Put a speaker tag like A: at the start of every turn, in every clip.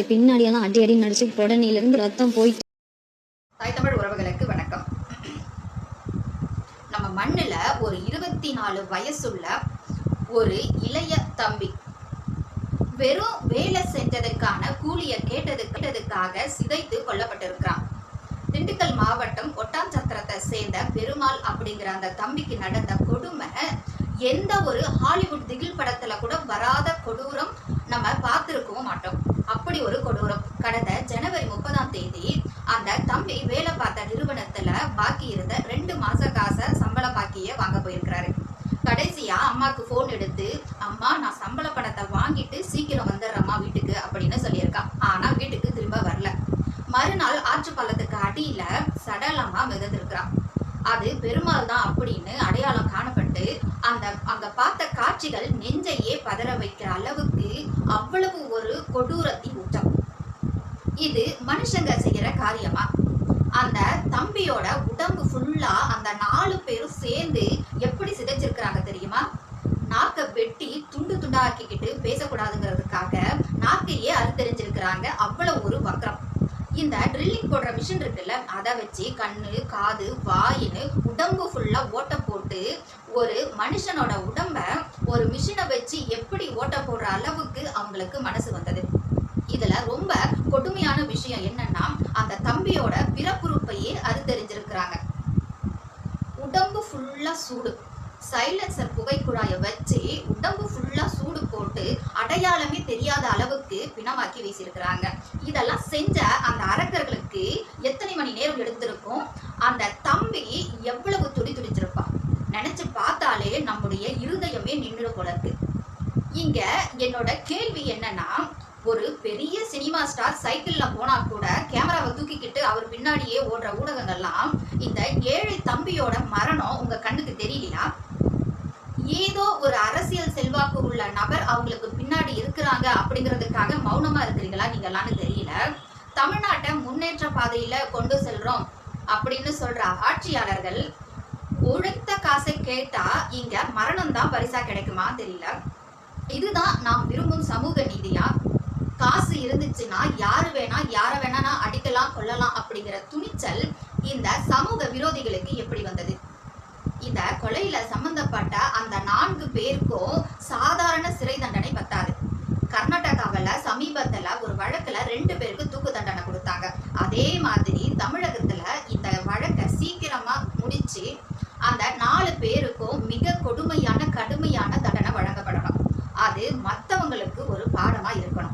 A: பின்னாடியெல்லாம் அடி அடி நடிச்சு உடனேலிருந்து ரத்தம் போயிட்டு.
B: தாய் தமிழ் உறவுகளுக்கு வணக்கம். நம்ம மண்ணுல ஒரு 24 வயசுள்ள ஒரு இளைய தம்பி வெறும் வேலை செஞ்சதுக்கான கூலியை கேட்டதுக்காக சிதைத்து கொல்லப்பட்டிருக்கிறான். திண்டுக்கல் மாவட்டம் ஒட்டாஞ்சத்திரத்தை சேர்ந்த பெருமாள் அப்படிங்கிற அந்த தம்பிக்கு நடந்த கொடுமை எந்த ஒரு ஹாலிவுட் திகில் படத்துல கூட வராத கொடூரம் நம்ம பார்த்திருக்கவும் மாட்டோம். அப்படி ஒரு கொடூரம். கடந்த ஜனவரி 30ஆம் தேதி அந்த தம்பி வேலை பார்த்த நிறுவனத்துல பாக்கி இருந்த 2 மாச காசை சம்பள பாக்கிய வாங்க போயிருக்கிறாரு. கடைசியா அம்மாக்கு போன் எடுத்து, அம்மா நான் சம்பள பணத்தை வாங்கிட்டு சீக்கிரம் வந்துடுறம்மா வீட்டுக்கு அப்படின்னு சொல்லியிருக்கான். ஆனா வீட்டுக்கு திரும்ப வரல. மறுநாள் ஆற்று பள்ளத்துக்கு அடியில சடலமா மிதந்திருக்கிறான். அது பெருமாள் தான் அப்படின்னு அடையாளம் காணப்பட்டு அங்க பார்த்த காட்சிகள் நெஞ்சையே பதற வைக்கிற அளவுக்கு அவ்வளவு ஒரு கொடூரத்தின் உச்சம். இது மனுஷங்க செய்யற காரியமா? அந்த தம்பியோட உடம்பு ஃபுல்லா அந்த 4 பேரும் சேர்ந்து எப்படி சிதைச்சிருக்கிறாங்க தெரியுமா? நாக்க வெட்டி துண்டு துண்டா ஆக்கிக்கிட்டு பேசக்கூடாதுங்கிறதுக்காக நாக்கையே அறுத்தெறிஞ்சிருக்கிறாங்க. அவ்வளவு ஒரு வக்ரம். இந்த ட்ரில்லிங் போடுற மிஷின் இருக்குல்ல, அதை வச்சு கண்ணு காது வாயின்னு உடம்பு ஃபுல்லா ஓட்ட போட்டு ஒரு மனுஷனோட உடம்ப ஒரு மிஷினை வச்சு எப்படி ஓட்ட போடுற அளவுக்கு அவங்களுக்கு மனசு வந்தது. இதுல ரொம்ப கொடுமையான விஷயம் என்னன்னா, அந்த தம்பியோட பிறப்புறுப்பையே அறுத்தெறிஞ்சிருக்கிறாங்க. உடம்பு ஃபுல்லா சூடு. சைலன்சர் புகைக்குழாயை வச்சு உடம்பு ஃபுல்லா சூடு போட்டு அடையாளமே தெரியாத அளவுக்கு பிணமாக்கி வீசியிருக்கிறாங்க. இதெல்லாம் செஞ்ச அந்த அரக்கர்களுக்கு எத்தனை மணி நேரம் எடுத்திருக்கும்? அந்த தம்பி எவ்வளவு துடிச்சிருப்பான் நினைச்சு பார்த்தாலே நம்முடைய இருதயமே நின்று போல இருக்கு. இங்க என்னோட கேள்வி என்னன்னா, ஒரு பெரிய சினிமா ஸ்டார் சைக்கிள்ல போனா கூட கேமராவை தூக்கிக்கிட்டு அவர் பின்னாடியே ஓடுற ஊடகங்கள்லாம் இந்த ஏழை தம்பியோட மரணம் உங்க கண்ணுக்கு தெரியலையா? ஏதோ ஒரு அரசியல் செல்வாக்கு உள்ள நபர் அவங்களுக்கு பின்னாடி இருக்கிறாங்க அப்படிங்கிறதுக்காக மௌனமா இருக்கிறீங்களா நீங்களான்னு தெரியல. தமிழ்நாட்டை முன்னேற்ற பாதையில கொண்டு செல்றோம் அப்படின்னு சொல்ற ஆட்சியாளர்கள் உழைத்த காசை கேட்டா இங்க மரணம் தான் பரிசா கிடைக்குமா தெரியல. இதுதான் நாம் விரும்பும் சமூக நீதியா? காசு இருந்துச்சுன்னா யாரு வேணா அடிக்கலாம் கொள்ளலாம் அப்படிங்கிற துணிச்சல் இந்த சமூக விரோதிகளுக்கு எப்படி வந்தது? இந்த கொலையில சம்பந்தப்பட்ட அந்த 4 பேருக்கும் சாதாரண சிறை தண்டனை பத்தாது. கர்நாடகாவில் சமீபத்துல ஒரு வழக்குல 2 பேருக்கு தூக்கு தண்டனை கொடுத்தாங்க. அதே மாதிரி தமிழகத்துல இந்த வழக்கை சீக்கிரமா முடிச்சு அந்த 4 பேருக்கும் மிக கடுமையான தண்டனை வழங்கப்படணும். அது மற்றவங்களுக்கு ஒரு பாடமா இருக்கணும்.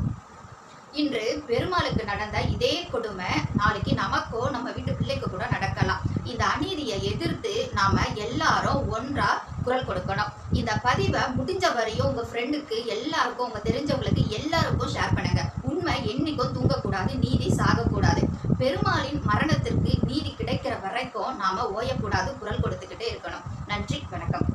B: இன்று பெருமாளுக்கு நடந்த இதே கொடுமை நாளைக்கு நமக்கோ நம்ம வீட்டு பிள்ளைக்கு கூட நடக்கலாம். இந்த அநீதியை எதிர்த்து நாம எல்லாரும் ஒன்றா குரல் கொடுக்கணும். இந்த பதிவை முடிஞ்ச வரையும் உங்க ஃப்ரெண்டுக்கு எல்லாருக்கும், உங்க தெரிஞ்சவங்களுக்கு எல்லாருக்கும் ஷேர் பண்ணுங்க. உண்மை என்னைக்கும் தூங்கக்கூடாது, நீதி சாகக்கூடாது. பெருமாளின் மரணத்திற்கு நீதி கிடைக்கிற வரைக்கும் நாம ஓயக்கூடாது, குரல் கொடுத்துக்கிட்டே இருக்கணும். நன்றி, வணக்கம்.